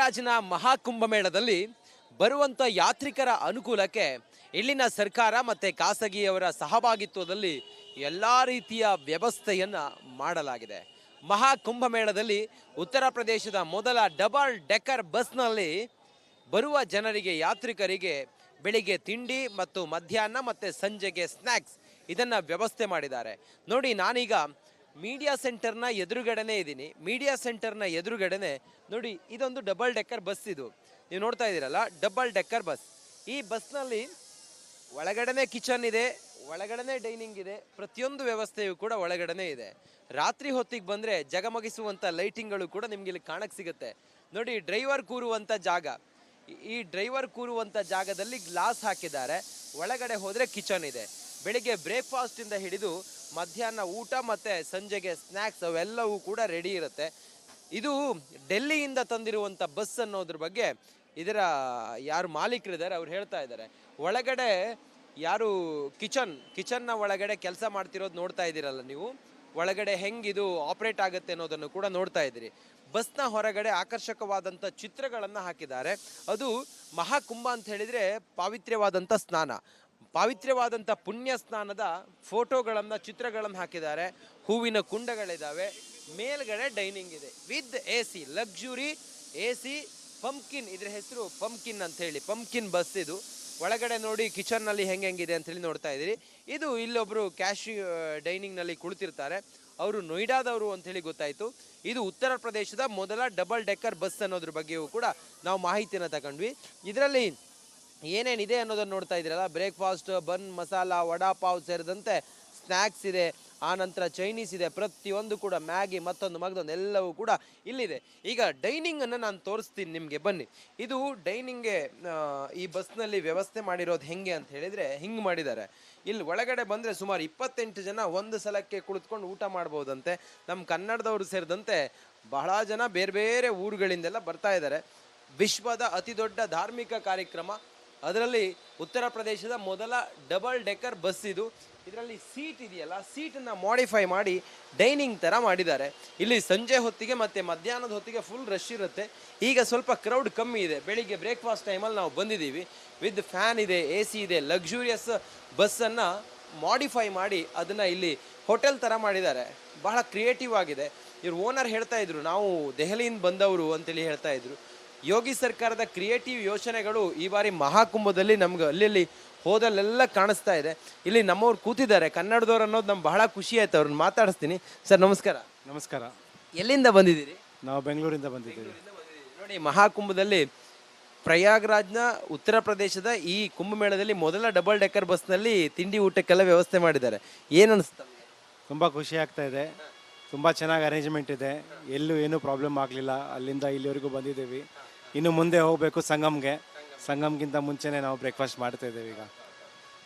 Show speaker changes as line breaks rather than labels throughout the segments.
ಪ್ರಯಾಗ್ರಾಜ್ನ ಮಹಾಕುಂಭಮೇಳದಲ್ಲಿ ಬರುವಂಥ ಯಾತ್ರಿಕರ ಅನುಕೂಲಕ್ಕೆ ಇಲ್ಲಿನ ಸರ್ಕಾರ ಮತ್ತು ಖಾಸಗಿಯವರ ಸಹಭಾಗಿತ್ವದಲ್ಲಿ ಎಲ್ಲ ರೀತಿಯ ವ್ಯವಸ್ಥೆಯನ್ನು ಮಾಡಲಾಗಿದೆ. ಮಹಾಕುಂಭಮೇಳದಲ್ಲಿ ಉತ್ತರ ಪ್ರದೇಶದ ಮೊದಲ ಡಬಲ್ ಡೆಕ್ಕರ್ ಬಸ್ನಲ್ಲಿ ಬರುವ ಜನರಿಗೆ, ಯಾತ್ರಿಕರಿಗೆ ಬೆಳಿಗ್ಗೆ ತಿಂಡಿ ಮತ್ತು ಮಧ್ಯಾಹ್ನ ಮತ್ತು ಸಂಜೆಗೆ ಸ್ನ್ಯಾಕ್ಸ್ ಇದನ್ನು ವ್ಯವಸ್ಥೆ ಮಾಡಿದ್ದಾರೆ. ನೋಡಿ, ನಾನೀಗ ಮೀಡಿಯಾ ಸೆಂಟರ್ನ ಎದುರುಗಡೆನೇ ಇದ್ದೀನಿ. ಮೀಡಿಯಾ ಸೆಂಟರ್ನ ಎದುರುಗಡೆನೆ ನೋಡಿ, ಇದೊಂದು ಡಬಲ್ ಡೆಕ್ಕರ್ ಬಸ್. ಇದು ನೀವು ನೋಡ್ತಾ ಇದ್ದೀರಲ್ಲ, ಡಬಲ್ ಡೆಕ್ಕರ್ ಬಸ್. ಈ ಬಸ್ನಲ್ಲಿ ಒಳಗಡೆನೆ ಕಿಚನ್ ಇದೆ, ಒಳಗಡೆನೆ ಡೈನಿಂಗ್ ಇದೆ, ಪ್ರತಿಯೊಂದು ವ್ಯವಸ್ಥೆಯು ಕೂಡ ಒಳಗಡೆನೆ ಇದೆ. ರಾತ್ರಿ ಹೊತ್ತಿಗೆ ಬಂದರೆ ಜಗಮಗಿಸುವಂಥ ಲೈಟಿಂಗ್ಗಳು ಕೂಡ ನಿಮ್ಗೆ ಇಲ್ಲಿ ಕಾಣಕ್ಕೆ ಸಿಗುತ್ತೆ. ನೋಡಿ, ಡ್ರೈವರ್ ಕೂರುವಂಥ ಜಾಗ, ಈ ಡ್ರೈವರ್ ಕೂರುವಂಥ ಜಾಗದಲ್ಲಿ ಗ್ಲಾಸ್ ಹಾಕಿದ್ದಾರೆ. ಒಳಗಡೆ ಹೋದರೆ ಕಿಚನ್ ಇದೆ. ಬೆಳಿಗ್ಗೆ ಬ್ರೇಕ್ಫಾಸ್ಟಿಂದ ಹಿಡಿದು ಮಧ್ಯಾಹ್ನ ಊಟ ಮತ್ತು ಸಂಜೆಗೆ ಸ್ನ್ಯಾಕ್ಸ್ ಅವೆಲ್ಲವೂ ಕೂಡ ರೆಡಿ ಇರುತ್ತೆ. ಇದು ಡೆಲ್ಲಿಯಿಂದ ತಂದಿರುವಂಥ ಬಸ್ ಅನ್ನೋದ್ರ ಬಗ್ಗೆ ಇದರ ಯಾರು ಮಾಲೀಕರಿದ್ದಾರೆ ಅವ್ರು ಹೇಳ್ತಾ ಇದ್ದಾರೆ. ಒಳಗಡೆ ಯಾರು ಕಿಚನ್ನ ಒಳಗಡೆ ಕೆಲಸ ಮಾಡ್ತಿರೋದು ನೋಡ್ತಾ ಇದ್ದೀರಲ್ಲ ನೀವು, ಒಳಗಡೆ ಹೆಂಗಿದು ಆಪ್ರೇಟ್ ಆಗುತ್ತೆ ಅನ್ನೋದನ್ನು ಕೂಡ ನೋಡ್ತಾ ಇದ್ದೀರಿ. ಬಸ್ನ ಹೊರಗಡೆ ಆಕರ್ಷಕವಾದಂಥ ಚಿತ್ರಗಳನ್ನು ಹಾಕಿದ್ದಾರೆ. ಅದು ಮಹಾಕುಂಭ ಅಂತ ಹೇಳಿದರೆ ಪಾವಿತ್ರ್ಯವಾದಂಥ ಸ್ನಾನ, ಪಾವಿತ್ರ್ಯವಾದಂಥ ಪುಣ್ಯ ಸ್ನಾನದ ಫೋಟೋಗಳನ್ನು, ಚಿತ್ರಗಳನ್ನು ಹಾಕಿದ್ದಾರೆ. ಹೂವಿನ ಕುಂಡಗಳಿದ್ದಾವೆ. ಮೇಲ್ಗಡೆ ಡೈನಿಂಗ್ ಇದೆ with AC, luxury AC pumpkin. ಇದ್ರ ಹೆಸರು ಪಂಪ್ಕಿನ್ ಅಂತ ಹೇಳಿ, ಪಂಪ್ಕಿನ್ ಬಸ್ ಇದು. ಒಳಗಡೆ ನೋಡಿ ಕಿಚನ್ನಲ್ಲಿ ಹೆಂಗಿದೆ ಅಂತ ಹೇಳಿ ನೋಡ್ತಾ ಇದ್ದೀರಿ. ಇದು ಇಲ್ಲೊಬ್ರು ಡೈನಿಂಗ್ನಲ್ಲಿ ಕುಳಿತಿರ್ತಾರೆ, ಅವರು ನೋಯ್ಡಾದವರು ಅಂತ ಹೇಳಿ ಗೊತ್ತಾಯಿತು. ಇದು ಉತ್ತರ ಪ್ರದೇಶದ ಮೊದಲ ಡಬಲ್ ಡೆಕ್ಕರ್ ಬಸ್ ಅನ್ನೋದ್ರ ಬಗ್ಗೆಯೂ ಕೂಡ ನಾವು ಮಾಹಿತಿಯನ್ನು ತಗೊಂಡ್ವಿ. ಇದರಲ್ಲಿ ಏನೇನಿದೆ ಅನ್ನೋದನ್ನು ನೋಡ್ತಾ ಇದ್ದೀರಲ್ಲ, ಬ್ರೇಕ್ಫಾಸ್ಟ್, ಬನ್, ಮಸಾಲ, ವಡಾ ಪಾವ್ ಸೇರಿದಂತೆ ಸ್ನ್ಯಾಕ್ಸ್ ಇದೆ, ಆನಂತರ ಚೈನೀಸ್ ಇದೆ, ಪ್ರತಿಯೊಂದು ಕೂಡ ಮ್ಯಾಗಿ, ಮತ್ತೊಂದು ಎಲ್ಲವೂ ಕೂಡ ಇಲ್ಲಿದೆ. ಈಗ ಡೈನಿಂಗನ್ನು ನಾನು ತೋರಿಸ್ತೀನಿ ನಿಮಗೆ, ಬನ್ನಿ. ಇದು ಡೈನಿಂಗ್ಗೆ ಈ ಬಸ್ನಲ್ಲಿ ವ್ಯವಸ್ಥೆ ಮಾಡಿರೋದು ಹೆಂಗೆ ಅಂತ ಹೇಳಿದರೆ ಹಿಂಗೆ ಮಾಡಿದ್ದಾರೆ. ಇಲ್ಲಿ ಒಳಗಡೆ ಬಂದರೆ ಸುಮಾರು 28 ಜನ ಒಂದು ಸಲಕ್ಕೆ ಕುಳಿತುಕೊಂಡು ಊಟ ಮಾಡ್ಬೋದಂತೆ. ನಮ್ಮ ಕನ್ನಡದವರು ಸೇರಿದಂತೆ ಬಹಳ ಜನ ಬೇರೆ ಬೇರೆ ಊರುಗಳಿಂದೆಲ್ಲ ಬರ್ತಾ ಇದ್ದಾರೆ. ವಿಶ್ವದ ಅತಿ ದೊಡ್ಡ ಧಾರ್ಮಿಕ ಕಾರ್ಯಕ್ರಮ, ಅದರಲ್ಲಿ ಉತ್ತರ ಪ್ರದೇಶದ ಮೊದಲ ಡಬಲ್ ಡೆಕ್ಕರ್ ಬಸ್ ಇದು. ಇದರಲ್ಲಿ ಸೀಟ್ ಇದೆಯಲ್ಲ, ಸೀಟನ್ನು ಮಾಡಿಫೈ ಮಾಡಿ ಡೈನಿಂಗ್ ಥರ ಮಾಡಿದ್ದಾರೆ. ಇಲ್ಲಿ ಸಂಜೆ ಹೊತ್ತಿಗೆ ಮತ್ತು ಮಧ್ಯಾಹ್ನದ ಹೊತ್ತಿಗೆ ಫುಲ್ ರಶ್ ಇರುತ್ತೆ. ಈಗ ಸ್ವಲ್ಪ ಕ್ರೌಡ್ ಕಮ್ಮಿ ಇದೆ. ಬೆಳಿಗ್ಗೆ ಬ್ರೇಕ್ಫಾಸ್ಟ್ ಟೈಮಲ್ಲಿ ನಾವು ಬಂದಿದ್ದೀವಿ. ವಿತ್ ಫ್ಯಾನ್ ಇದೆ, AC ಇದೆ. ಲಕ್ಸುರಿಯಸ್ ಬಸ್ಸನ್ನು ಮಾಡಿಫೈ ಮಾಡಿ ಅದನ್ನು ಇಲ್ಲಿ ಹೋಟೆಲ್ ಥರ ಮಾಡಿದ್ದಾರೆ. ಬಹಳ ಕ್ರಿಯೇಟಿವ್ ಆಗಿದೆ. ಇವ್ರು ಓನರ್ ಹೇಳ್ತಾ ಇದ್ರು, ನಾವು ದೆಹಲಿಯಿಂದ ಬಂದವರು ಅಂತೇಳಿ ಹೇಳ್ತಾ ಇದ್ರು. ಯೋಗಿ ಸರ್ಕಾರದ ಕ್ರಿಯೇಟಿವ್ ಯೋಚನೆಗಳು ಈ ಬಾರಿ ಮಹಾಕುಂಭದಲ್ಲಿ ನಮ್ಗೆ ಅಲ್ಲಿ ಹೋದಲ್ಲೆಲ್ಲ ಕಾಣಿಸ್ತಾ ಇದೆ. ಇಲ್ಲಿ ನಮ್ಮವ್ರು ಕೂತಿದ್ದಾರೆ, ಕನ್ನಡದವ್ರು ಅನ್ನೋದು ನಮ್ಗೆ ಬಹಳ ಖುಷಿ ಆಯ್ತು. ಅವ್ರನ್ನ ಮಾತಾಡಿಸ್ತೀನಿ. ಸರ್ ನಮಸ್ಕಾರ.
ನಮಸ್ಕಾರ.
ಎಲ್ಲಿಂದ ಬಂದಿದ್ದೀರಿ?
ನಾವು ಬೆಂಗಳೂರಿಂದ ಬಂದಿದ್ದೀವಿ.
ನೋಡಿ, ಮಹಾಕುಂಭದಲ್ಲಿ ಪ್ರಯಾಗ್ರಾಜ್ನ ಉತ್ತರ ಪ್ರದೇಶದ ಈ ಕುಂಭಮೇಳದಲ್ಲಿ ಮೊದಲ ಡಬಲ್ ಡೆಕ್ಕರ್ ಬಸ್ನಲ್ಲಿ ತಿಂಡಿ ಊಟಕ್ಕೆಲ್ಲ ವ್ಯವಸ್ಥೆ ಮಾಡಿದ್ದಾರೆ. ಏನು ಅನಿಸ್ತಾ?
ತುಂಬ ಖುಷಿ ಆಗ್ತಾ ಇದೆ. ತುಂಬ ಚೆನ್ನಾಗಿ ಅರೇಂಜ್ಮೆಂಟ್ ಇದೆ. ಎಲ್ಲೂ ಏನೂ ಪ್ರಾಬ್ಲಮ್ ಆಗಲಿಲ್ಲ. ಅಲ್ಲಿಂದ ಇಲ್ಲಿವರೆಗೂ ಬಂದಿದ್ದೀವಿ. ಇನ್ನು ಮುಂದೆ ಹೋಗಬೇಕು ಸಂಗಮ್ಗಿಂತ ಮುಂಚೆನೇ ನಾವು ಬ್ರೇಕ್ಫಾಸ್ಟ್ ಮಾಡ್ತಾ ಇದ್ದೇವೆ. ಈಗ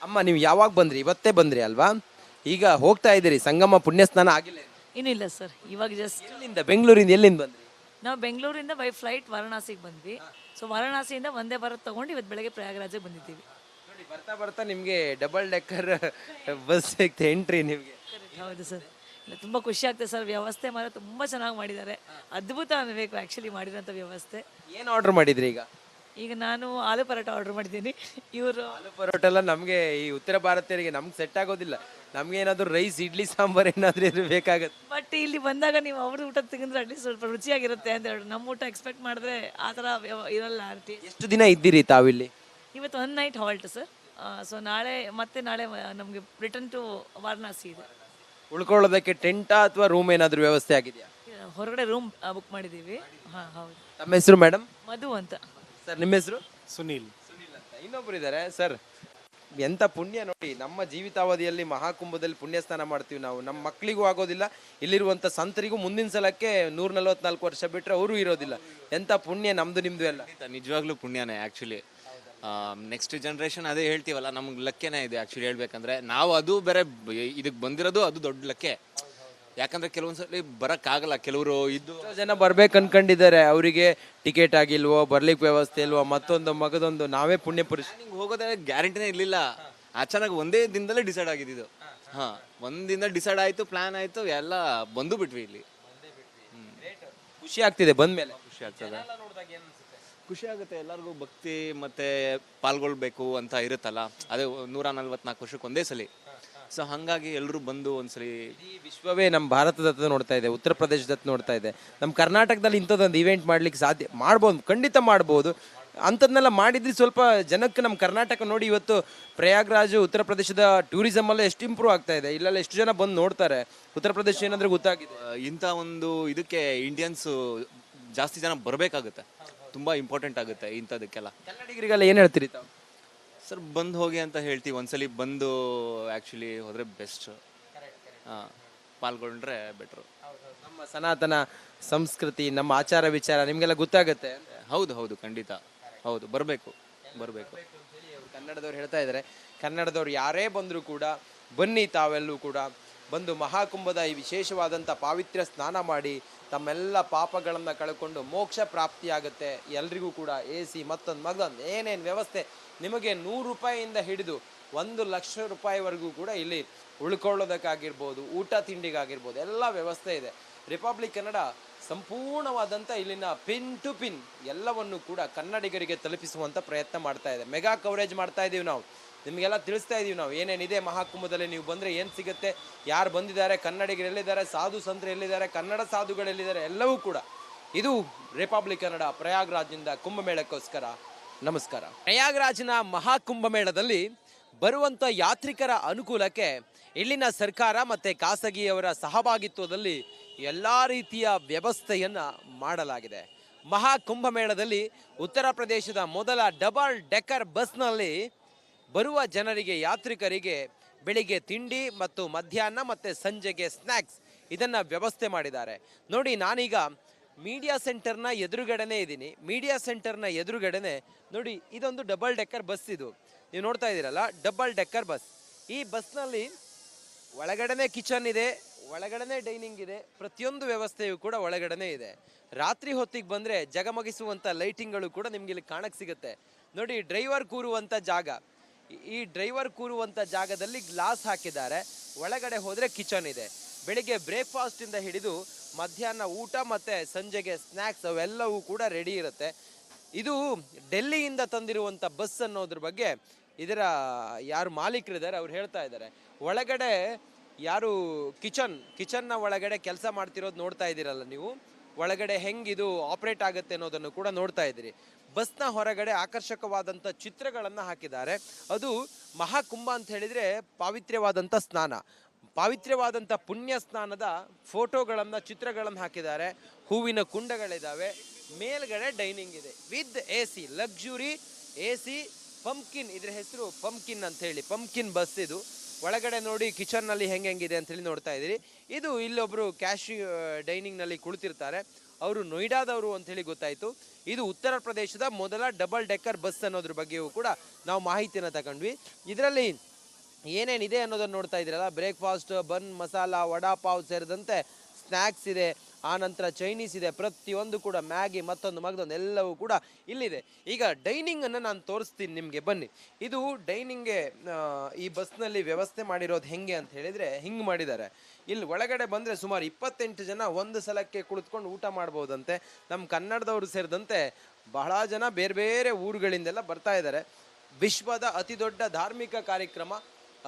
ಅಮ್ಮ, ನೀವು ಯಾವಾಗ ಬಂದ್ರಿ? ಇವತ್ತೇ ಬಂದ್ರಿ ಅಲ್ವಾ? ಈಗ ಹೋಗ್ತಾ ಇದ್ದೀರಿ, ಸಂಗಮ ಪುಣ್ಯ ಸ್ನಾನ ಆಗಿಲ್ಲ?
ಇನ್ನಿಲ್ಲ ಸರ್, ಇವಾಗ ಜಸ್ಟ್.
ಎಲ್ಲಿಂದ? ಬೆಂಗಳೂರಿಂದ ಎಲ್ಲಿಂದ ಬಂದ್ರಿ?
ನಾವು ಬೆಂಗಳೂರಿಂದ ಬೈ ಫ್ಲೈಟ್ ವಾರಣಾಸಿಗೆ ಬಂದ್ವಿ. ಸೊ ವಾರಣಾಸಿಯಿಂದ ವಂದೇ ಭಾರತ್ ತಗೊಂಡು ಇವತ್ತು ಬೆಳಗ್ಗೆ ಪ್ರಯಾಗರಾಜ್ಗೆ ಬಂದಿದ್ದೀವಿ.
ನೋಡಿ, ಬರ್ತಾ ಬರ್ತಾ ನಿಮಗೆ ಡಬಲ್ ಡೆಕ್ಕರ್ ಬಸ್ ಸಿಗ್ತೆ ಎಂಟ್ರಿ ನಿಮಗೆ.
ಹೌದು ಸರ್, ಇಲ್ಲ ತುಂಬ ಖುಷಿ ಆಗ್ತದೆ ಸರ್. ವ್ಯವಸ್ಥೆ ಮಾತ್ರ ತುಂಬ ಚೆನ್ನಾಗಿ ಮಾಡಿದ್ದಾರೆ. ಅದ್ಭುತ ಅನ್ನಬೇಕು ಆ್ಯಕ್ಚುಲಿ ಮಾಡಿರೋಂಥ ವ್ಯವಸ್ಥೆ.
ಏನು ಆರ್ಡರ್ ಮಾಡಿದ್ರಿ?
ಈಗ ನಾನು ಆಲೂ ಪರೋಟ ಆರ್ಡರ್ ಮಾಡಿದ್ದೀನಿ. ಇವರು
ಆಲೂ ಪರೋಟ ಎಲ್ಲ ನಮಗೆ ಈ ಉತ್ತರ ಭಾರತೀಯರಿಗೆ ನಮ್ಗೆ ಸೆಟ್ ಆಗೋದಿಲ್ಲ. ನಮ್ಗೆ ಏನಾದರೂ ರೈಸ್, ಇಡ್ಲಿ, ಸಾಂಬಾರ್ ಏನಾದರೂ ಇರಬೇಕಾಗತ್ತೆ.
ಬಟ್ ಇಲ್ಲಿ ಬಂದಾಗ ನೀವು ಅವ್ರ ಊಟ ತಿಂದ್ರೆ ಅಟ್ಲೀಸ್ಟ್ ಸ್ವಲ್ಪ ರುಚಿಯಾಗಿರುತ್ತೆ ಅಂತ ಹೇಳಿ, ನಮ್ಮ ಊಟ ಎಕ್ಸ್ಪೆಕ್ಟ್ ಮಾಡಿದ್ರೆ ಆ ಥರ ಇರಲ್ಲ.
ಎಷ್ಟು ದಿನ ಇದ್ದೀರಿ ತಾವಿಲ್ಲಿ?
ಇವತ್ತು 1 ನೈಟ್ ಹಾಲ್ಟ್ ಸರ್. ಸೊ ನಾಳೆ ನಮಗೆ ರಿಟರ್ನ್ ಟು ವಾರಣಾಸಿ ಇದೆ.
ಉಳ್ಕೊಳ್ಳೋದಕ್ಕೆ ಟೆಂಟಾ ಅಥವಾ ರೂಮ್ ಏನಾದರೂ ವ್ಯವಸ್ಥೆ ಆಗಿದೆಯಾ?
ಹೊರಗಡೆ ರೂಮ್ ಬುಕ್ ಮಾಡಿದ್ದೀವಿ. ಹಾಂ ಹೌದು.
ತಮ್ಮ ಹೆಸರು ಮೇಡಮ್?
ಮಧು ಅಂತ
ಸರ್. ನಿಮ್ಮ ಹೆಸರು?
ಸುನೀಲ್
ಅಂತ. ಇನ್ನೊಬ್ರು ಇದ್ದಾರೆ ಸರ್. ಎಂಥ ಪುಣ್ಯ ನೋಡಿ, ನಮ್ಮ ಜೀವಿತಾವಧಿಯಲ್ಲಿ ಮಹಾಕುಂಭದಲ್ಲಿ ಪುಣ್ಯ ಸ್ನಾನ ಮಾಡ್ತೀವಿ ನಾವು. ನಮ್ಮ ಮಕ್ಕಳಿಗೂ ಆಗೋದಿಲ್ಲ, ಇಲ್ಲಿರುವಂಥ ಸಂತರಿಗೂ ಮುಂದಿನ ಸಲಕ್ಕೆ 144 ವರ್ಷ ಬಿಟ್ಟರೆ ಅವರು ಇರೋದಿಲ್ಲ. ಎಂಥ ಪುಣ್ಯ ನಮ್ಮದು ನಿಮ್ಮದು ಎಲ್ಲ.
ನಿಜವಾಗ್ಲೂ ಪುಣ್ಯನೇ ಆ್ಯಕ್ಚುಲಿ. ನೆಕ್ಸ್ಟ್ ಜನ್ರೇಷನ್ ಅದೇ ಹೇಳ್ತೀವಲ್ಲ, ನಮ್ಗೆ ಲಕ್ಕೆನೇ ಇದೆ ಆ್ಯಕ್ಚುಲಿ ಹೇಳ್ಬೇಕಂದ್ರೆ. ನಾವು ಅದು ಬೇರೆ ಇದಕ್ಕೆ ಬಂದಿರೋದು ಅದು ದೊಡ್ಡ ಲಕ್ಕೆ. ಯಾಕಂದ್ರೆ ಕೆಲವೊಂದ್ಸಲಿ ಬರೋಕ್ಕಾಗಲ್ಲ. ಕೆಲವರು
ಜನ ಬರ್ಬೇಕು ಅನ್ಕೊಂಡಿದ್ದಾರೆ, ಅವರಿಗೆ ಟಿಕೆಟ್ ಆಗಿಲ್ವೋ, ಬರ್ಲಿಕ್ಕೆ ವ್ಯವಸ್ಥೆ ಇಲ್ವೋ, ಮಗದೊಂದು ನಾವೇ ಪುಣ್ಯ ಪುರುಷ.
ಹೋಗೋದೇ ಗ್ಯಾರಂಟಿನೇ ಇರಲಿಲ್ಲ. ಅಚಾನಕ್ ಒಂದೇ ದಿನದಲ್ಲೇ ಡಿಸೈಡ್ ಆಗಿದ್ದು. ಹಾಂ, ಒಂದಿನ ಡಿಸೈಡ್ ಆಯಿತು, ಪ್ಲಾನ್ ಆಯಿತು, ಎಲ್ಲ ಬಂದು ಬಿಟ್ವಿ ಇಲ್ಲಿ.
ಖುಷಿ ಆಗ್ತಿದೆ ಬಂದ್ಮೇಲೆ.
ಖುಷಿ ಆಗ್ತದೆ. ಖುಷಿ ಆಗುತ್ತೆ, ಎಲ್ಲರಿಗೂ ಭಕ್ತಿ ಮತ್ತೆ ಪಾಲ್ಗೊಳ್ಬೇಕು ಅಂತ ಇರುತ್ತಲ್ಲ, ಅದೇ 144 ವರ್ಷಕ್ಕೆ ಒಂದೇ ಸಲ. ಸೊ ಹಾಗಾಗಿ ಎಲ್ಲರೂ ಬಂದು ಒಂದ್ಸಲಿ
ಈ ವಿಶ್ವವೇ ನಮ್ಮ ಭಾರತದತ್ತ ನೋಡ್ತಾ ಇದೆ, ಉತ್ತರ ಪ್ರದೇಶದತ್ತ ನೋಡ್ತಾ ಇದೆ. ನಮ್ಮ ಕರ್ನಾಟಕದಲ್ಲಿ ಇಂಥದ್ದೊಂದು ಇವೆಂಟ್ ಮಾಡ್ಲಿಕ್ಕೆ ಸಾಧ್ಯ ಮಾಡ್ಬೋದು, ಖಂಡಿತ ಮಾಡ್ಬೋದು. ಅಂಥದ್ನೆಲ್ಲ ಮಾಡಿದ್ರೆ ಸ್ವಲ್ಪ ಜನಕ್ಕೆ ನಮ್ಮ ಕರ್ನಾಟಕ ನೋಡಿ ಇವತ್ತು ಪ್ರಯಾಗ್ರಾಜ್ ಉತ್ತರ ಪ್ರದೇಶದ ಟೂರಿಸಮ್ ಅಲ್ಲೇ ಎಷ್ಟು ಇಂಪ್ರೂವ್ ಆಗ್ತಾ ಇದೆ. ಇಲ್ಲೆಲ್ಲ ಎಷ್ಟು ಜನ ಬಂದು ನೋಡ್ತಾರೆ, ಉತ್ತರ ಪ್ರದೇಶ ಏನಂದ್ರೆ ಗೊತ್ತಾಗಿದೆ.
ಇಂಥ ಒಂದು ಇದಕ್ಕೆ ಇಂಡಿಯನ್ಸು ಜಾಸ್ತಿ ಜನ ಬರಬೇಕಾಗುತ್ತೆ, ತುಂಬ ಇಂಪಾರ್ಟೆಂಟ್ ಆಗುತ್ತೆ ಇಂಥದಕ್ಕೆಲ್ಲ.
ಕನ್ನಡಿಗರಿಗೆಲ್ಲ ಏನು ಹೇಳ್ತೀರಿ ತಾವು?
ಸರ್ ಬಂದು ಹೋಗಿ ಅಂತ ಹೇಳ್ತೀವಿ, ಒಂದ್ಸಲಿ ಬಂದು ಆ್ಯಕ್ಚುಲಿ ಹೋದರೆ ಬೆಸ್ಟ್, ಪಾಲ್ಗೊಂಡ್ರೆ ಬೆಟ್ರು.
ನಮ್ಮ ಸನಾತನ ಸಂಸ್ಕೃತಿ, ನಮ್ಮ ಆಚಾರ ವಿಚಾರ ನಿಮಗೆಲ್ಲ ಗೊತ್ತಾಗುತ್ತೆ.
ಹೌದು ಹೌದು ಖಂಡಿತ ಹೌದು, ಬರಬೇಕು.
ಕನ್ನಡದವ್ರು ಹೇಳ್ತಾ ಇದ್ದಾರೆ, ಕನ್ನಡದವ್ರು ಯಾರೇ ಬಂದರೂ ಕೂಡ ಬನ್ನಿ, ತಾವೆಲ್ಲೂ ಕೂಡ ಬಂದು ಮಹಾಕುಂಭದ ಈ ವಿಶೇಷವಾದಂಥ ಪಾವಿತ್ರ್ಯ ಸ್ನಾನ ಮಾಡಿ ತಮ್ಮೆಲ್ಲ ಪಾಪಗಳನ್ನು ಕಳ್ಕೊಂಡು ಮೋಕ್ಷ ಪ್ರಾಪ್ತಿಯಾಗುತ್ತೆ. ಎಲ್ರಿಗೂ ಕೂಡ AC ಮತ್ತೊಂದು ಏನೇನು ವ್ಯವಸ್ಥೆ ನಿಮಗೆ 100 ರೂಪಾಯಿಯಿಂದ ಹಿಡಿದು 1,00,000 ರೂಪಾಯಿವರೆಗೂ ಕೂಡ ಇಲ್ಲಿ ಉಳ್ಕೊಳ್ಳೋದಕ್ಕಾಗಿರ್ಬೋದು, ಊಟ ತಿಂಡಿಗಾಗಿರ್ಬೋದು ಎಲ್ಲ ವ್ಯವಸ್ಥೆ ಇದೆ. ರಿಪಬ್ಲಿಕ್ ಕನ್ನಡ ಸಂಪೂರ್ಣವಾದಂಥ ಇಲ್ಲಿನ ಪಿನ್ ಟು ಪಿನ್ ಎಲ್ಲವನ್ನು ಕೂಡ ಕನ್ನಡಿಗರಿಗೆ ತಲುಪಿಸುವಂಥ ಪ್ರಯತ್ನ ಮಾಡ್ತಾ ಇದೆ. ಮೆಗಾ ಕವರೇಜ್ ಮಾಡ್ತಾ ಇದ್ದೀವಿ ನಾವು, ನಿಮಗೆಲ್ಲ ತಿಳಿಸ್ತಾ ಇದ್ದೀವಿ ನಾವು ಏನೇನಿದೆ ಮಹಾಕುಂಭದಲ್ಲಿ. ನೀವು ಬಂದರೆ ಏನು ಸಿಗುತ್ತೆ, ಯಾರು ಬಂದಿದ್ದಾರೆ, ಕನ್ನಡಿಗರು ಎಲ್ಲಿದ್ದಾರೆ, ಸಾಧು ಸಂತರು ಎಲ್ಲಿದ್ದಾರೆ, ಕನ್ನಡ ಸಾಧುಗಳು ಎಲ್ಲಿದ್ದಾರೆ, ಎಲ್ಲವೂ ಕೂಡ. ಇದು ರಿಪಬ್ಲಿಕ್ ಕನ್ನಡ ಪ್ರಯಾಗ್ರಾಜ್ನಿಂದ ಕುಂಭಮೇಳಕ್ಕೋಸ್ಕರ ನಮಸ್ಕಾರ. ಪ್ರಯಾಗ್ರಾಜ್ನ ಮಹಾಕುಂಭಮೇಳದಲ್ಲಿ ಬರುವಂಥ ಯಾತ್ರಿಕರ ಅನುಕೂಲಕ್ಕೆ ಇಲ್ಲಿನ ಸರ್ಕಾರ ಮತ್ತು ಖಾಸಗಿಯವರ ಸಹಭಾಗಿತ್ವದಲ್ಲಿ ಎಲ್ಲ ರೀತಿಯ ವ್ಯವಸ್ಥೆಯನ್ನು ಮಾಡಲಾಗಿದೆ. ಮಹಾಕುಂಭಮೇಳದಲ್ಲಿ ಉತ್ತರ ಪ್ರದೇಶದ ಮೊದಲ ಡಬಲ್ ಡೆಕ್ಕರ್ ಬಸ್ನಲ್ಲಿ ಬರುವ ಜನರಿಗೆ, ಯಾತ್ರಿಕರಿಗೆ ಬೆಳಿಗ್ಗೆ ತಿಂಡಿ ಮತ್ತು ಮಧ್ಯಾಹ್ನ ಮತ್ತು ಸಂಜೆಗೆ ಸ್ನ್ಯಾಕ್ಸ್ ಇದನ್ನು ವ್ಯವಸ್ಥೆ ಮಾಡಿದ್ದಾರೆ. ನೋಡಿ, ನಾನೀಗ ಮೀಡಿಯಾ ಸೆಂಟರ್ನ ಎದುರುಗಡೆನೇ ಇದ್ದೀನಿ. ಮೀಡಿಯಾ ಸೆಂಟರ್ನ ಎದುರುಗಡೆನೆ ನೋಡಿ, ಇದೊಂದು ಡಬಲ್ ಡೆಕ್ಕರ್ ಬಸ್. ಇದು ನೀವು ನೋಡ್ತಾ ಇದ್ದೀರಲ್ಲ, ಡಬಲ್ ಡೆಕ್ಕರ್ ಬಸ್. ಈ ಬಸ್ನಲ್ಲಿ ಒಳಗಡೆನೆ ಕಿಚನ್ ಇದೆ, ಒಳಗಡೆನೆ ಡೈನಿಂಗ್ ಇದೆ, ಪ್ರತಿಯೊಂದು ವ್ಯವಸ್ಥೆಯು ಕೂಡ ಒಳಗಡೆನೆ ಇದೆ. ರಾತ್ರಿ ಹೊತ್ತಿಗೆ ಬಂದರೆ ಜಗಮಗಿಸುವಂಥ ಲೈಟಿಂಗ್ಗಳು ಕೂಡ ನಿಮ್ಗೆ ಇಲ್ಲಿ ಕಾಣಕ್ಕೆ ಸಿಗುತ್ತೆ. ನೋಡಿ, ಡ್ರೈವರ್ ಕೂರುವಂಥ ಜಾಗ, ಈ ಡ್ರೈವರ್ ಕೂರುವಂಥ ಜಾಗದಲ್ಲಿ ಗ್ಲಾಸ್ ಹಾಕಿದ್ದಾರೆ. ಒಳಗಡೆ ಹೋದರೆ ಕಿಚನ್ ಇದೆ. ಬೆಳಿಗ್ಗೆ ಬ್ರೇಕ್ಫಾಸ್ಟಿಂದ ಹಿಡಿದು ಮಧ್ಯಾಹ್ನ ಊಟ ಮತ್ತು ಸಂಜೆಗೆ ಸ್ನ್ಯಾಕ್ಸ್ ಅವೆಲ್ಲವೂ ಕೂಡ ರೆಡಿ ಇರುತ್ತೆ. ಇದು ಡೆಲ್ಲಿಯಿಂದ ತಂದಿರುವಂಥ ಬಸ್ ಅನ್ನೋದ್ರ ಬಗ್ಗೆ ಇದರ ಯಾರು ಮಾಲೀಕರಿದ್ದಾರೆ ಅವ್ರು ಹೇಳ್ತಾ ಇದ್ದಾರೆ. ಒಳಗಡೆ ಯಾರು ಕಿಚನ್ನ ಒಳಗಡೆ ಕೆಲಸ ಮಾಡ್ತಿರೋದು ನೋಡ್ತಾ ಇದ್ದೀರಲ್ಲ ನೀವು, ಒಳಗಡೆ ಹೆಂಗಿದು ಆಪ್ರೇಟ್ ಆಗುತ್ತೆ ಅನ್ನೋದನ್ನು ಕೂಡ ನೋಡ್ತಾ ಇದ್ದೀರಿ. ಬಸ್ನ ಹೊರಗಡೆ ಆಕರ್ಷಕವಾದಂಥ ಚಿತ್ರಗಳನ್ನು ಹಾಕಿದ್ದಾರೆ. ಅದು ಮಹಾಕುಂಭ ಅಂತ ಹೇಳಿದರೆ ಪಾವಿತ್ರ್ಯವಾದಂಥ ಸ್ನಾನ, ಪಾವಿತ್ರ್ಯವಾದಂಥ ಪುಣ್ಯ ಸ್ನಾನದ ಫೋಟೋಗಳನ್ನು, ಚಿತ್ರಗಳನ್ನು ಹಾಕಿದ್ದಾರೆ. ಹೂವಿನ ಕುಂಡಗಳಿದ್ದಾವೆ, ಮೇಲ್ಗಡೆ ಡೈನಿಂಗ್ ಇದೆ with AC, luxury AC pumpkin. ಇದ್ರ ಹೆಸರು ಪಂಪ್ಕಿನ್ ಅಂತ ಹೇಳಿ, ಪಂಪ್ಕಿನ್ ಬಸ್ ಇದು. ಒಳಗಡೆ ನೋಡಿ ಕಿಚನ್ನಲ್ಲಿ ಹೆಂಗಿದೆ ಅಂತೇಳಿ ನೋಡ್ತಾ ಇದ್ದೀರಿ. ಇದು ಇಲ್ಲೊಬ್ಬರು ಡೈನಿಂಗ್ನಲ್ಲಿ ಕುಳಿತಿರ್ತಾರೆ, ಅವರು ನೋಯ್ಡಾದವರು ಅಂಥೇಳಿ ಗೊತ್ತಾಯಿತು. ಇದು ಉತ್ತರ ಪ್ರದೇಶದ ಮೊದಲ ಡಬಲ್ ಡೆಕ್ಕರ್ ಬಸ್ ಅನ್ನೋದ್ರ ಬಗ್ಗೆಯೂ ಕೂಡ ನಾವು ಮಾಹಿತಿಯನ್ನು ತಗೊಂಡ್ವಿ. ಇದರಲ್ಲಿ ಏನೇನಿದೆ ಅನ್ನೋದನ್ನು ನೋಡ್ತಾ ಇದ್ದೀರಲ್ಲ, ಬ್ರೇಕ್ಫಾಸ್ಟ್, ಬನ್, ಮಸಾಲ, ವಡಾ ಪಾವ್ ಸೇರಿದಂತೆ ಸ್ನ್ಯಾಕ್ಸ್ ಇದೆ, ಆನಂತರ ಚೈನೀಸ್ ಇದೆ, ಪ್ರತಿಯೊಂದು ಕೂಡ ಮ್ಯಾಗಿ ಮತ್ತೊಂದು ಎಲ್ಲವೂ ಕೂಡ ಇಲ್ಲಿದೆ. ಈಗ ಡೈನಿಂಗನ್ನು ನಾನು ತೋರಿಸ್ತೀನಿ ನಿಮಗೆ, ಬನ್ನಿ. ಇದು ಡೈನಿಂಗ್ಗೆ ಈ ಬಸ್ನಲ್ಲಿ ವ್ಯವಸ್ಥೆ ಮಾಡಿರೋದು ಹೆಂಗೆ ಅಂತ ಹೇಳಿದರೆ ಹಿಂಗೆ ಮಾಡಿದ್ದಾರೆ. ಇಲ್ಲಿ ಒಳಗಡೆ ಬಂದರೆ ಸುಮಾರು 28 ಜನ ಒಂದು ಸಲಕ್ಕೆ ಕುಳಿತುಕೊಂಡು ಊಟ ಮಾಡ್ಬೋದಂತೆ. ನಮ್ಮ ಕನ್ನಡದವರು ಸೇರಿದಂತೆ ಬಹಳ ಜನ ಬೇರೆ ಬೇರೆ ಊರುಗಳಿಂದೆಲ್ಲ ಬರ್ತಾ ಇದ್ದಾರೆ. ವಿಶ್ವದ ಅತಿ ದೊಡ್ಡ ಧಾರ್ಮಿಕ ಕಾರ್ಯಕ್ರಮ,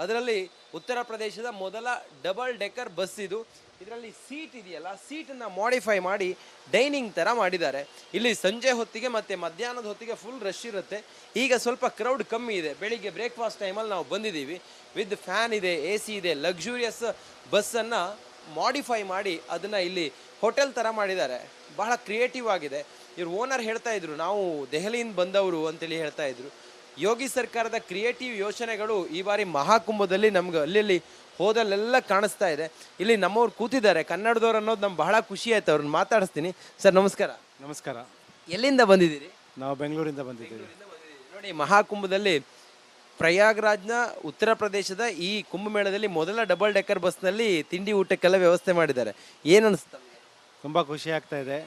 ಅದರಲ್ಲಿ ಉತ್ತರ ಪ್ರದೇಶದ ಮೊದಲ ಡಬಲ್ ಡೆಕ್ಕರ್ ಬಸ್ ಇದು. ಇದರಲ್ಲಿ ಸೀಟ್ ಇದೆಯಲ್ಲ, ಸೀಟನ್ನು ಮಾಡಿಫೈ ಮಾಡಿ ಡೈನಿಂಗ್ ಥರ ಮಾಡಿದ್ದಾರೆ. ಇಲ್ಲಿ ಸಂಜೆ ಹೊತ್ತಿಗೆ ಮತ್ತು ಮಧ್ಯಾಹ್ನದ ಹೊತ್ತಿಗೆ ಫುಲ್ ರಶ್ ಇರುತ್ತೆ. ಈಗ ಸ್ವಲ್ಪ ಕ್ರೌಡ್ ಕಮ್ಮಿ ಇದೆ. ಬೆಳಿಗ್ಗೆ ಬ್ರೇಕ್ಫಾಸ್ಟ್ ಟೈಮಲ್ಲಿ ನಾವು ಬಂದಿದ್ದೀವಿ. ವಿತ್ ಫ್ಯಾನ್ ಇದೆ, AC ಇದೆ, ಲಕ್ಸುರಿಯಸ್ ಬಸ್ಸನ್ನು ಮಾಡಿಫೈ ಮಾಡಿ ಅದನ್ನು ಇಲ್ಲಿ ಹೋಟೆಲ್ ಥರ ಮಾಡಿದ್ದಾರೆ. ಬಹಳ ಕ್ರಿಯೇಟಿವ್ ಆಗಿದೆ. ಇವ್ರ ಓನರ್ ಹೇಳ್ತಾ ಇದ್ರು, ನಾವು ದೆಹಲಿಯಿಂದ ಬಂದವರು ಅಂತೇಳಿ ಹೇಳ್ತಾ ಇದ್ರು. ಯೋಗಿ ಸರ್ಕಾರದ ಕ್ರಿಯೇಟಿವ್ ಯೋಚನೆಗಳು ಈ ಬಾರಿ ಮಹಾಕುಂಭದಲ್ಲಿ ನಮ್ಗೆ ಅಲ್ಲಿ ಹೋದಲ್ಲೆಲ್ಲ ಕಾಣಿಸ್ತಾ ಇದೆ. ಇಲ್ಲಿ ನಮ್ಮವ್ರು ಕೂತಿದ್ದಾರೆ, ಕನ್ನಡದವ್ರು ಅನ್ನೋದು ನಮ್ಗೆ ಬಹಳ ಖುಷಿ ಆಯ್ತು. ಅವ್ರನ್ನ ಮಾತಾಡಿಸ್ತೀನಿ. ಸರ್ ನಮಸ್ಕಾರ.
ನಮಸ್ಕಾರ.
ಎಲ್ಲಿಂದ ಬಂದಿದ್ದೀರಿ?
ನಾವು ಬೆಂಗಳೂರಿಂದ ಬಂದಿದ್ದೀವಿ.
ನೋಡಿ, ಮಹಾಕುಂಭದಲ್ಲಿ ಪ್ರಯಾಗ್ರಾಜ್ನ ಉತ್ತರ ಪ್ರದೇಶದ ಈ ಕುಂಭಮೇಳದಲ್ಲಿ ಮೊದಲ ಡಬಲ್ ಡೆಕ್ಕರ್ ಬಸ್ನಲ್ಲಿ ತಿಂಡಿ ಊಟಕ್ಕೆಲ್ಲ ವ್ಯವಸ್ಥೆ ಮಾಡಿದ್ದಾರೆ. ಏನು ಅನಿಸ್ತಾ?
ತುಂಬ ಖುಷಿ ಆಗ್ತಾ ಇದೆ.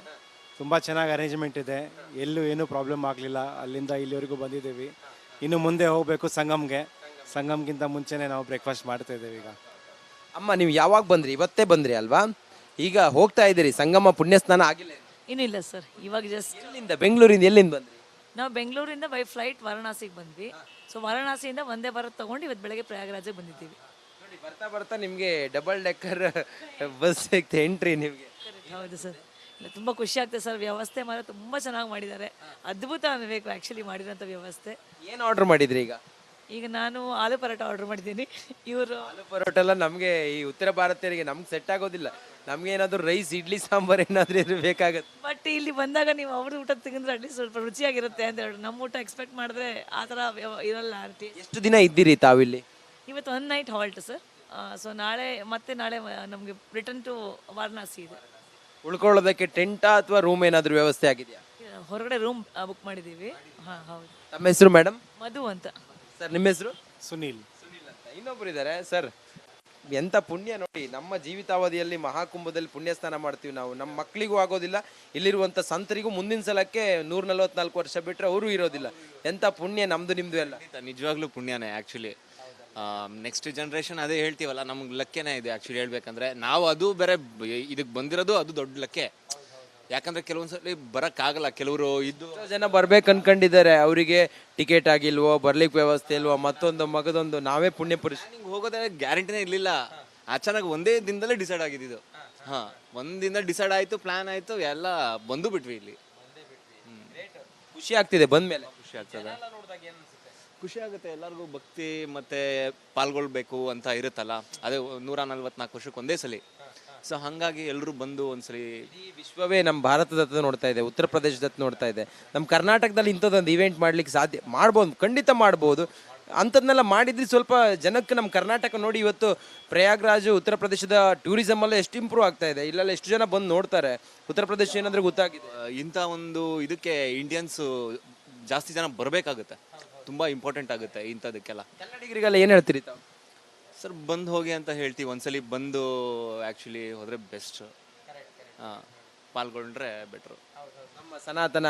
ತುಂಬ ಚೆನ್ನಾಗಿ ಅರೇಂಜ್ಮೆಂಟ್ ಇದೆ. ಎಲ್ಲೂ ಏನೂ ಪ್ರಾಬ್ಲಮ್ ಆಗಲಿಲ್ಲ. ಅಲ್ಲಿಂದ ಇಲ್ಲಿವರೆಗೂ ಬಂದಿದ್ದೀವಿ. ಇನ್ನು ಮುಂದೆ ಹೋಗಬೇಕು ಸಂಗಮ್ಗಿಂತ ಮುಂಚೆನೇ ನಾವು ಬ್ರೇಕ್ಫಾಸ್ಟ್ ಮಾಡ್ತಾ ಇದ್ದೇವೆ. ಈಗ
ಅಮ್ಮ, ನೀವು ಯಾವಾಗ ಬಂದ್ರಿ? ಇವತ್ತೇ ಬಂದ್ರಿ ಅಲ್ವಾ? ಈಗ ಹೋಗ್ತಾ ಇದ್ದೀರಿ, ಸಂಗಮ ಪುಣ್ಯ ಸ್ನಾನ ಆಗಿಲ್ಲ?
ಇನ್ನಿಲ್ಲ ಸರ್, ಇವಾಗ ಜಸ್ಟ್
ಎಲ್ಲಿಂದ ಬೆಂಗಳೂರಿಂದ ಎಲ್ಲಿಂದ ಬಂದ್ರಿ?
ನಾವು ಬೆಂಗಳೂರಿಂದ ಬೈ ಫ್ಲೈಟ್ ವಾರಣಾಸಿಗೆ ಬಂದ್ವಿ. ಸೊ ವಾರಣಾಸಿಯಿಂದ ವಂದೇ ಭಾರತ್ ತಗೊಂಡು ಇವತ್ತು ಬೆಳಗ್ಗೆ ಪ್ರಯಾಗರಾಜಿಗೆ ಬಂದಿದ್ದೀವಿ.
ನೋಡಿ ಬರ್ತಾ ಬರ್ತಾ ನಿಮಗೆ ಡಬಲ್ ಡೆಕ್ಕರ್ ಬಸ್ ಸಿಗ್ತೆ ಎಂಟ್ರಿ ನಿಮಗೆ.
ಹೌದು ಸರ್, ಇಲ್ಲ ತುಂಬ ಖುಷಿ ಆಗ್ತದೆ ಸರ್. ವ್ಯವಸ್ಥೆ ಮಾತ್ರ ತುಂಬ ಚೆನ್ನಾಗಿ ಮಾಡಿದ್ದಾರೆ, ಅದ್ಭುತ ಅನ್ನಬೇಕು ಆ್ಯಕ್ಚುಲಿ ಮಾಡಿರೋಂಥ ವ್ಯವಸ್ಥೆ.
ಏನು ಆರ್ಡರ್ ಮಾಡಿದ್ರಿ ಈಗ?
ಈಗ ನಾನು ಆಲೂ ಪರೋಟ ಆರ್ಡರ್ ಮಾಡಿದ್ದೀನಿ. ಇವರು
ಆಲೂ ಪರೋಟ ಎಲ್ಲ ನಮಗೆ ಈ ಉತ್ತರ ಭಾರತೀಯರಿಗೆ ನಮ್ಗೆ ಸೆಟ್ ಆಗೋದಿಲ್ಲ. ನಮ್ಗೆ ಏನಾದರೂ ರೈಸ್ ಇಡ್ಲಿ ಸಾಂಬಾರ್ ಏನಾದರೂ ಇರಬೇಕಾಗತ್ತೆ.
ಬಟ್ ಇಲ್ಲಿ ಬಂದಾಗ ನೀವು ಅವ್ರ ಊಟ ತಿಂದ್ರೆ ಅಟ್ಲೀಸ್ಟ್ ಸ್ವಲ್ಪ ರುಚಿಯಾಗಿರುತ್ತೆ ಅಂತ ಹೇಳಿ, ನಮ್ಮ ಊಟ ಎಕ್ಸ್ಪೆಕ್ಟ್ ಮಾಡಿದ್ರೆ ಆ ಥರ ಇರಲ್ಲ.
ಎಷ್ಟು ದಿನ ಇದ್ದೀರಿ ತಾವಿಲ್ಲಿ?
ಇವತ್ತು one night halt sir. So ನಾಳೆ ನಮಗೆ ರಿಟರ್ನ್ ಟು ವಾರಣಾಸಿ ಇದೆ.
ಉಳ್ಕೊಳ್ಳೋದಕ್ಕೆ ಟೆಂಟಾ ಅಥವಾ ರೂಮ್ ಏನಾದರೂ ವ್ಯವಸ್ಥೆ ಆಗಿದೆಯಾ?
ಹೊರಗಡೆ ರೂಮ್ ಬುಕ್ ಮಾಡಿದ್ದೀವಿ. ಹಾಂ ಹೌದು.
ತಮ್ಮ ಹೆಸರು ಮೇಡಮ್?
ಮಧು ಅಂತ
ಸರ್ ನಿಮ್ಮ ಹೆಸರು?
ಸುನೀಲ್.
ಸುನಿಲ್ ಅಂತ ಇನ್ನೊಬ್ರು ಇದ್ದಾರೆ ಸರ್. ಎಂಥ ಪುಣ್ಯ ನೋಡಿ, ನಮ್ಮ ಜೀವಿತಾವಧಿಯಲ್ಲಿ ಮಹಾಕುಂಭದಲ್ಲಿ ಪುಣ್ಯ ಸ್ನಾನ ಮಾಡ್ತೀವಿ ನಾವು. ನಮ್ಮ ಮಕ್ಕಳಿಗೂ ಆಗೋದಿಲ್ಲ, ಇಲ್ಲಿರುವಂಥ ಸಂತರಿಗೂ ಮುಂದಿನ ಸಲಕ್ಕೆ 144 ವರ್ಷ ಬಿಟ್ಟರೆ ಅವರು ಇರೋದಿಲ್ಲ. ಎಂಥ ಪುಣ್ಯ ನಮ್ದು ನಿಮ್ದು ಎಲ್ಲ.
ನಿಜವಾಗ್ಲೂ ಪುಣ್ಯನೇ ಆ್ಯಕ್ಚುಲಿ. ನೆಕ್ಸ್ಟ್ ಜನ್ರೇಷನ್ ಅದೇ ಹೇಳ್ತೀವಲ್ಲ, ನಮ್ಗೆ ಲಕ್ಕೆನೇ ಇದೆ ಆ್ಯಕ್ಚುಲಿ ಹೇಳ್ಬೇಕಂದ್ರೆ. ನಾವು ಅದು ಬೇರೆ ಇದಕ್ಕೆ ಬಂದಿರೋದು ಅದು ದೊಡ್ಡ ಲಕ್ಕೆ. ಯಾಕಂದ್ರೆ ಕೆಲವೊಂದ್ಸಲಿ ಬರೋಕ್ಕಾಗಲ್ಲ, ಕೆಲವರು ಇದ್ದು
ಎಷ್ಟೋ ಜನ ಬರ್ಬೇಕು ಅನ್ಕೊಂಡಿದ್ದಾರೆ, ಅವರಿಗೆ ಟಿಕೆಟ್ ಆಗಿಲ್ವೋ, ಬರ್ಲಿಕ್ಕೆ ವ್ಯವಸ್ಥೆ ಇಲ್ವೋ, ಮತ್ತೊಂದು ಮಗದೊಂದು. ನಾವೇ ಪುಣ್ಯ ಪುರುಷ.
ನಿಂಗೆ ಹೋಗೋದೇ ಗ್ಯಾರಂಟಿನೇ ಇರಲಿಲ್ಲ. ಅಚಾನಕ್ ಒಂದೇ ದಿನದಲ್ಲೇ ಡಿಸೈಡ್ ಆಗಿದ್ದು. ಹಾಂ, ಒಂದಿನ ಡಿಸೈಡ್ ಆಯಿತು, ಪ್ಲ್ಯಾನ್ ಆಯಿತು, ಎಲ್ಲ ಬಂದು ಬಿಟ್ವಿ ಇಲ್ಲಿ.
ಖುಷಿ ಆಗ್ತಿದೆ ಬಂದ್ಮೇಲೆ.
ಖುಷಿ ಆಗ್ತದೆ, ಖುಷಿ ಆಗುತ್ತೆ. ಎಲ್ಲರಿಗೂ ಭಕ್ತಿ ಮತ್ತೆ ಪಾಲ್ಗೊಳ್ಬೇಕು ಅಂತ ಇರುತ್ತಲ್ಲ, ಅದೇ 144 ವರ್ಷಕ್ಕೆ ಒಂದೇ ಸಲ. ಸೊ ಹಾಗಾಗಿ ಎಲ್ಲರೂ ಬಂದು ಒಂದ್ಸಲಿ
ಈ ವಿಶ್ವವೇ ನಮ್ಮ ಭಾರತದತ್ತ ನೋಡ್ತಾ ಇದೆ, ಉತ್ತರ ಪ್ರದೇಶದತ್ತ ನೋಡ್ತಾ ಇದೆ. ನಮ್ಮ ಕರ್ನಾಟಕದಲ್ಲಿ ಇಂಥದ್ದೊಂದು ಇವೆಂಟ್ ಮಾಡ್ಲಿಕ್ಕೆ ಸಾಧ್ಯ ಮಾಡ್ಬೋದು, ಖಂಡಿತ ಮಾಡ್ಬೋದು. ಅಂಥದ್ನೆಲ್ಲ ಮಾಡಿದ್ರೆ ಸ್ವಲ್ಪ ಜನಕ್ಕೆ ನಮ್ಮ ಕರ್ನಾಟಕ ನೋಡಿ ಇವತ್ತು ಪ್ರಯಾಗ್ರಾಜ್ ಉತ್ತರ ಪ್ರದೇಶದ ಟೂರಿಸಮ್ ಎಲ್ಲ ಎಷ್ಟು ಇಂಪ್ರೂವ್ ಆಗ್ತಾ ಇದೆ. ಇಲ್ಲೆಲ್ಲ ಎಷ್ಟು ಜನ ಬಂದು ನೋಡ್ತಾರೆ. ಉತ್ತರ ಪ್ರದೇಶ ಏನಾದ್ರೆ ಗೊತ್ತಾಗಿದೆ.
ಇಂಥ ಒಂದು ಇದಕ್ಕೆ ಇಂಡಿಯನ್ಸು ಜಾಸ್ತಿ ಜನ ಬರಬೇಕಾಗುತ್ತೆ, ತುಂಬ ಇಂಪಾರ್ಟೆಂಟ್ ಆಗುತ್ತೆ ಇಂಥದಕ್ಕೆಲ್ಲ.
ಕನ್ನಡಿಗರಿಗೆಲ್ಲ ಏನು ಹೇಳ್ತೀರಿ ತಾವು?
ಸರ್ ಬಂದು ಹೋಗಿ ಅಂತ ಹೇಳ್ತೀವಿ. ಒಂದ್ಸಲಿ ಬಂದು ಆ್ಯಕ್ಚುಲಿ ಹೋದರೆ ಬೆಸ್ಟ್. ಹಾಂ, ಪಾಲ್ಗೊಂಡ್ರೆ ಬೆಟ್ರು.
ನಮ್ಮ ಸನಾತನ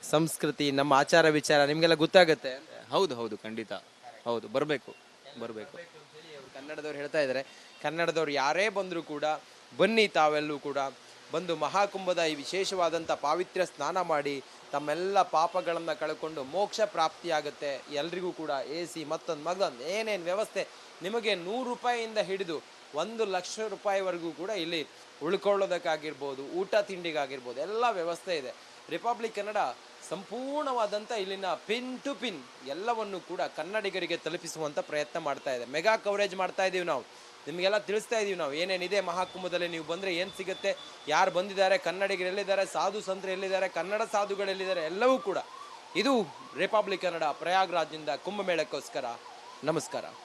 ಸಂಸ್ಕೃತಿ, ನಮ್ಮ ಆಚಾರ ವಿಚಾರ ನಿಮಗೆಲ್ಲ ಗೊತ್ತಾಗುತ್ತೆ.
ಹೌದು ಹೌದು, ಖಂಡಿತ ಹೌದು, ಬರಬೇಕು.
ಕನ್ನಡದವ್ರು ಹೇಳ್ತಾ ಇದ್ದಾರೆ, ಕನ್ನಡದವ್ರು ಯಾರೇ ಬಂದರೂ ಕೂಡ ಬನ್ನಿ, ತಾವೆಲ್ಲೂ ಕೂಡ ಬಂದು ಮಹಾಕುಂಭದ ಈ ವಿಶೇಷವಾದಂಥ ಪಾವಿತ್ರ್ಯ ಸ್ನಾನ ಮಾಡಿ ತಮ್ಮೆಲ್ಲ ಪಾಪಗಳನ್ನು ಕಳ್ಕೊಂಡು ಮೋಕ್ಷ ಪ್ರಾಪ್ತಿಯಾಗುತ್ತೆ. ಎಲ್ರಿಗೂ ಕೂಡ AC ಮತ್ತೊಂದು ಏನೇನು ವ್ಯವಸ್ಥೆ ನಿಮಗೆ 100 ರೂಪಾಯಿಯಿಂದ ಹಿಡಿದು 1 ಲಕ್ಷ ರೂಪಾಯಿವರೆಗೂ ಕೂಡ ಇಲ್ಲಿ ಉಳ್ಕೊಳ್ಳೋದಕ್ಕಾಗಿರ್ಬೋದು, ಊಟ ತಿಂಡಿಗಾಗಿರ್ಬೋದು, ಎಲ್ಲ ವ್ಯವಸ್ಥೆ ಇದೆ. ರಿಪಬ್ಲಿಕ್ ಕನ್ನಡ ಸಂಪೂರ್ಣವಾದಂಥ ಇಲ್ಲಿನ ಪಿನ್ ಟು ಪಿನ್ ಎಲ್ಲವನ್ನು ಕೂಡ ಕನ್ನಡಿಗರಿಗೆ ತಲುಪಿಸುವಂಥ ಪ್ರಯತ್ನ ಮಾಡ್ತಾ ಇದೆ. ಮೆಗಾ ಕವರೇಜ್ ಮಾಡ್ತಾ ಇದ್ದೀವಿ ನಾವು, ನಿಮಗೆಲ್ಲ ತಿಳಿಸ್ತಾ ಇದ್ದೀವಿ ನಾವು ಏನೇನಿದೆ ಮಹಾಕುಂಭದಲ್ಲಿ. ನೀವು ಬಂದರೆ ಏನು ಸಿಗುತ್ತೆ, ಯಾರು ಬಂದಿದ್ದಾರೆ, ಕನ್ನಡಿಗರು ಎಲ್ಲಿದ್ದಾರೆ, ಸಾಧು ಸಂತರು ಎಲ್ಲಿದ್ದಾರೆ, ಕನ್ನಡ ಸಾಧುಗಳು ಎಲ್ಲಿದ್ದಾರೆ, ಎಲ್ಲವೂ ಕೂಡ. ಇದು ರಿಪಬ್ಲಿಕ್ ಕನ್ನಡ ಪ್ರಯಾಗ್ರಾಜ್ನಿಂದ ಕುಂಭಮೇಳಕ್ಕೋಸ್ಕರ. ನಮಸ್ಕಾರ.